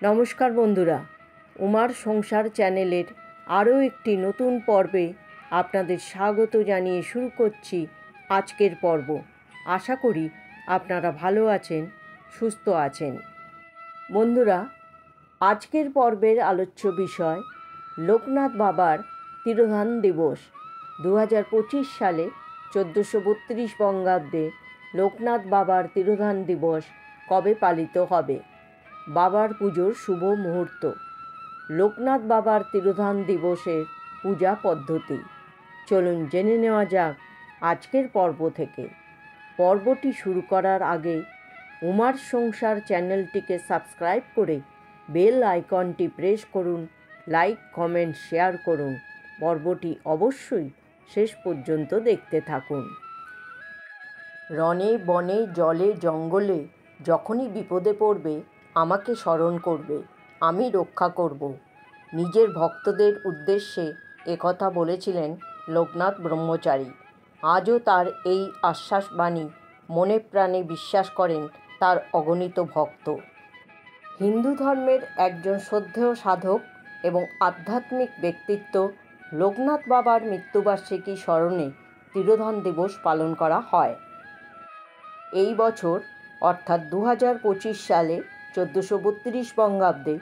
নমস্কার বন্ধুরা, উমার সংসার চ্যানেলের আরও একটি নতুন পর্বে আপনাদের স্বাগত জানিয়ে শুরু করছি আজকের পর্ব। আশা করি আপনারা ভালো আছেন, সুস্থ আছেন। বন্ধুরা, আজকের পর্বের আলোচ্য বিষয় লোকনাথ বাবার তিরোধান দিবস। 2025 সালে 1432 বঙ্গাব্দে লোকনাথ বাবার তিরোধান দিবস কবে পালিত হবে? বাবার পুজোর শুভ মুহূর্ত, লোকনাথ বাবার তিরোধান দিবসের পূজা পদ্ধতি। চলুন জেনে নেওয়া যাক আজকের পর্ব থেকে। পর্বটি শুরু করার আগে উমার সংসার চ্যানেলটিকে সাবস্ক্রাইব করে বেল আইকনটি প্রেস করুন, লাইক, কমেন্ট, শেয়ার করুন। পর্বটি অবশ্যই শেষ পর্যন্ত দেখতে থাকুন। রণে বনে জলে জঙ্গলে যখনই বিপদে পড়বে আমাকে স্মরণ করবে, আমি রক্ষা করব। নিজের ভক্তদের উদ্দেশ্যে একথা বলেছিলেন লোকনাথ ব্রহ্মচারী। আজও তার এই আশ্বাসবাণী মনে প্রাণে বিশ্বাস করেন তার অগণিত ভক্ত। হিন্দু ধর্মের একজন শ্রদ্ধেয় সাধক এবং আধ্যাত্মিক ব্যক্তিত্ব লোকনাথ বাবার মৃত্যুবার্ষিকী স্মরণে তিরোধান দিবস পালন করা হয়। এই বছর অর্থাৎ 2025 সালে 1432 বঙ্গাব্দে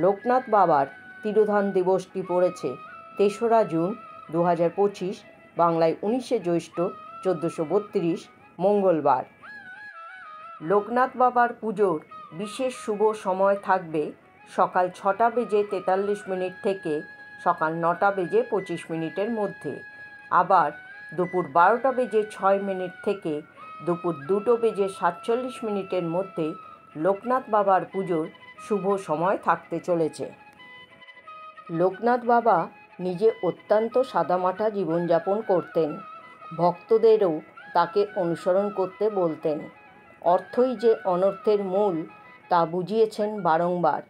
লোকনাথ বাবার তিরোধান দিবসটি পড়েছে 3রা জুন 2025, বাংলায় 19শে জ্যৈষ্ঠ 1432 মঙ্গলবার। লোকনাথ বাবার পুজোর বিশেষ শুভ সময় থাকবে সকাল 6:43 থেকে সকাল 9:25 মধ্যে, আবার দুপুর 12:06 থেকে দুপুর 2:47 মধ্যে লোকনাথ বাবার পুজোর শুভ সময় থাকতে চলেছে। লোকনাথ বাবা নিজে অত্যন্ত সাদামাটা জীবনযাপন করতেন। ভক্তদেরও তাকে অনুসরণ করতে বলতেন। অর্থই যে অনর্থের মূল তা বুঝিয়েছেন বারংবার।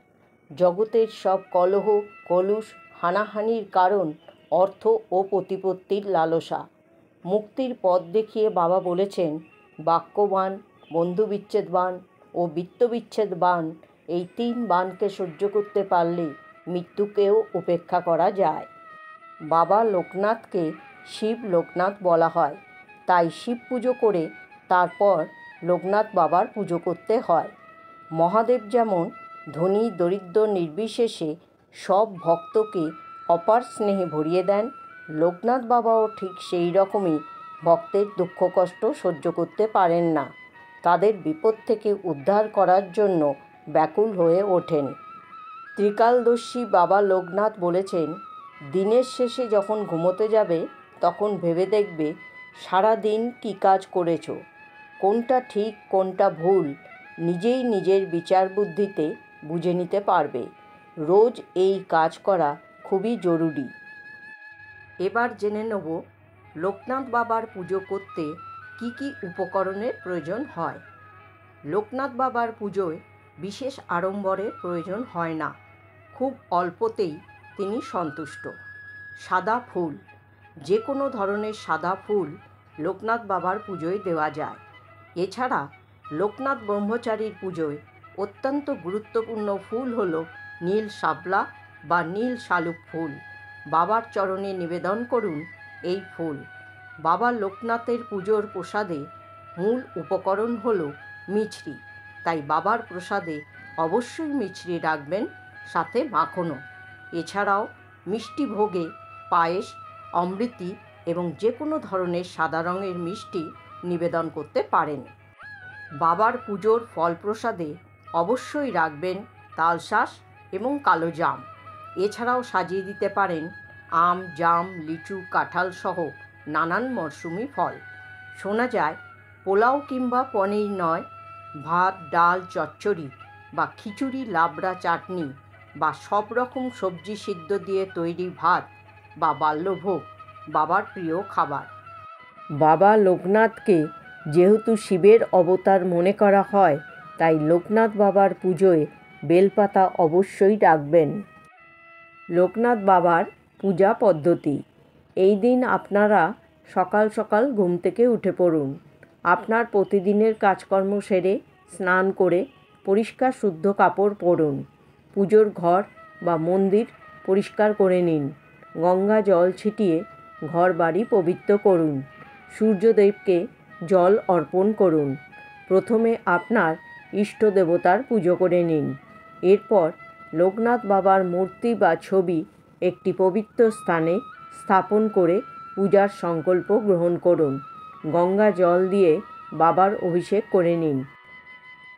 জগতের সব কলহ, কলুষ, হানাহানির কারণ অর্থ ও প্রতিপত্তির লালসা। মুক্তির পথ দেখিয়ে বাবা বলেছেন, বাক্যবান, বন্ধুবিচ্ছেদ বান ও বিত্তবিচ্ছেদ বান, এই 3 বানকে সহ্য করতে পারলে মৃত্যুকেও উপেক্ষা করা যায়। বাবা লোকনাথকে শিব লোকনাথ বলা হয়, তাই শিব পুজো করে তারপর লোকনাথ বাবার পুজো করতে হয়। মহাদেব যেমন ধনী দরিদ্র নির্বিশেষে সব ভক্তকে অপার স্নেহে ভরিয়ে দেন, লোকনাথ বাবাও ঠিক সেই রকমই ভক্তের দুঃখ কষ্ট সহ্য করতে পারেন না। তাদের বিপদ থেকে উদ্ধার করার জন্য ব্যাকুল হয়ে ওঠেন। ত্রিকালদর্শী বাবা লোকনাথ বলেছেন, দিনের শেষে যখন ঘুমোতে যাবে তখন ভেবে দেখবে সারা দিন কী কাজ করেছ, কোনটা ঠিক কোনটা ভুল নিজেই নিজের বিচার বুদ্ধিতে বুঝে নিতে পারবে। রোজ এই কাজ করা খুবই জরুরি। এবার জেনে নেব লোকনাথ বাবার পুজো করতে কি কি উপকরণের প্রয়োজন হয়। লোকনাথ বাবার পুজোয় বিশেষ আড়ম্বরের প্রয়োজন হয় না, খুব অল্পতেই তিনি সন্তুষ্ট। সাদা ফুল, যে কোনো ধরনের সাদা ফুল লোকনাথ বাবার পুজোয় দেওয়া যায়। এছাড়া লোকনাথ ব্রহ্মচারীর পুজোয় অত্যন্ত গুরুত্বপূর্ণ ফুল হল নীল শাপলা বা নীল শালুক ফুল। বাবার চরণে নিবেদন করুন এই ফুল। বাবা লোকনাথের পুজোর প্রসাদে মূল উপকরণ হল মিছরি, তাই বাবার প্রসাদে অবশ্যই মিছরি রাখবেন, সাথে মাখনও। এছাড়াও মিষ্টি ভোগে পায়েস, অমৃতি এবং যে কোনো ধরনের সাদা রঙের মিষ্টি নিবেদন করতে পারেন। বাবার পুজোর ফল প্রসাদে অবশ্যই রাখবেন তালশাঁস এবং কালো জাম। এছাড়াও সাজিয়ে দিতে পারেন আম, জাম, লিচু, কাঁঠাল সহ নানান মরশুমি ফল। শোনা যায় পোলাও কিংবা পনির নয়, ভাত, ডাল, চচ্চড়ি বা খিচুড়ি, লাবড়া, চাটনি বা সব রকম সবজি সিদ্ধ দিয়ে তৈরি ভাত বা বাল্যভোগ বাবার প্রিয় খাবার। বাবা লোকনাথকে যেহেতু শিবের অবতার মনে করা হয়, তাই লোকনাথ বাবার পুজোয় বেলপাতা অবশ্যই রাখবেন। লোকনাথ বাবার পূজা পদ্ধতি। এই দিন আপনারা সকাল সকাল ঘুম থেকে উঠে পড়ুন। আপনার প্রতিদিনের কাজকর্ম সেরে স্নান করে পরিষ্কার শুদ্ধ কাপড় পরুন। পুজোর ঘর বা মন্দির পরিষ্কার করে নিন। গঙ্গা জল ছিটিয়ে ঘর বাড়ি পবিত্র করুন। সূর্যদেবকে জল অর্পণ করুন। প্রথমে আপনার ইষ্ট দেবতার পুজো করে নিন। এরপর লোকনাথ বাবার মূর্তি বা ছবি একটি পবিত্র স্থানে স্থাপন করে পূজার সংকল্প গ্রহণ করুন। গঙ্গা জল দিয়ে বাবার অভিষেক করে নিন।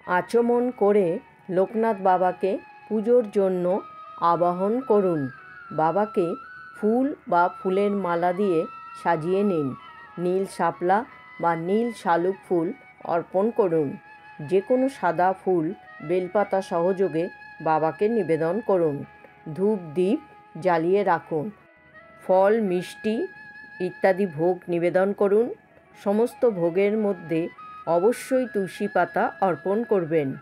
আচমন করে লোকনাথ বাবাকে পুজোর জন্য আবাহন করুন। বাবাকে ফুল বা ফুলের মালা দিয়ে সাজিয়ে নিন। নীল শাপলা বা নীল শালুক ফুল অর্পণ করুন। যে কোনো সাদা ফুল বেলপাতা সহযোগে বাবাকে নিবেদন করুন। ধূপ দ্বীপ জ্বালিয়ে রাখুন। ফল মিষ্টি ইত্যাদি ভোগ নিবেদন করুন। সমস্ত ভোগের মধ্যে অবশ্যই তুলসী পাতা অর্পণ করবেন।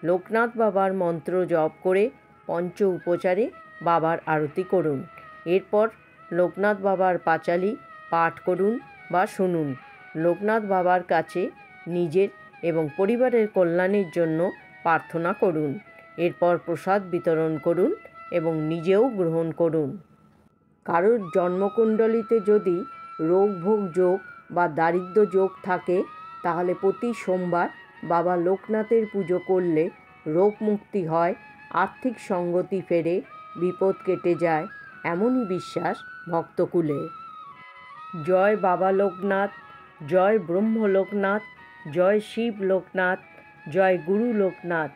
লোকনাথ বাবার মন্ত্র জপ করে পঞ্চ উপচারে বাবার আরতি করুন। এরপর লোকনাথ বাবার পাঁচালী পাঠ করুন বা শুনুন। লোকনাথ বাবার কাছে নিজের এবং পরিবারের কল্যাণের জন্য প্রার্থনা করুন। এরপর প্রসাদ বিতরণ করুন এবং নিজেও গ্রহণ করুন। কারোর জন্মকুণ্ডলিতে যদি রোগ ভোগ যোগ বা দারিদ্র্য যোগ থাকে তাহলে প্রতি সোমবার বাবা লোকনাথের পুজো করলে রোগ মুক্তি হয়, আর্থিক সঙ্গতি ফেরে, বিপদ কেটে যায়, এমনই বিশ্বাস ভক্তকুলে। জয় বাবা লোকনাথ, জয় ব্রহ্ম লোকনাথ, জয় শিব লোকনাথ, জয় গুরু লোকনাথ।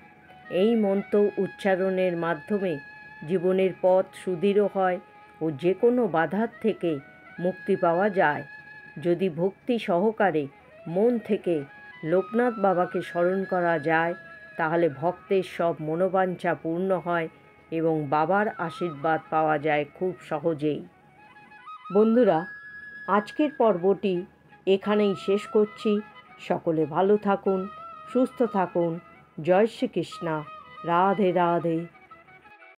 এই মন্ত্র উচ্চারণের মাধ্যমে জীবনের পথ সুদৃঢ় হয় ও যে কোনো বাধার থেকে মুক্তি পাওয়া যায়। যদি ভক্তি সহকারে মন থেকে লোকনাথ বাবাকে স্মরণ করা যায় তাহলে ভক্তের সব মনোবাঞ্ছা পূর্ণ হয় এবং বাবার আশীর্বাদ পাওয়া যায় খুব সহজেই। বন্ধুরা, আজকের পর্বটি এখানেই শেষ করছি। সকলে ভালো থাকুন, সুস্থ থাকুন। জয় শ্রীকৃষ্ণ। রাধে রাধে।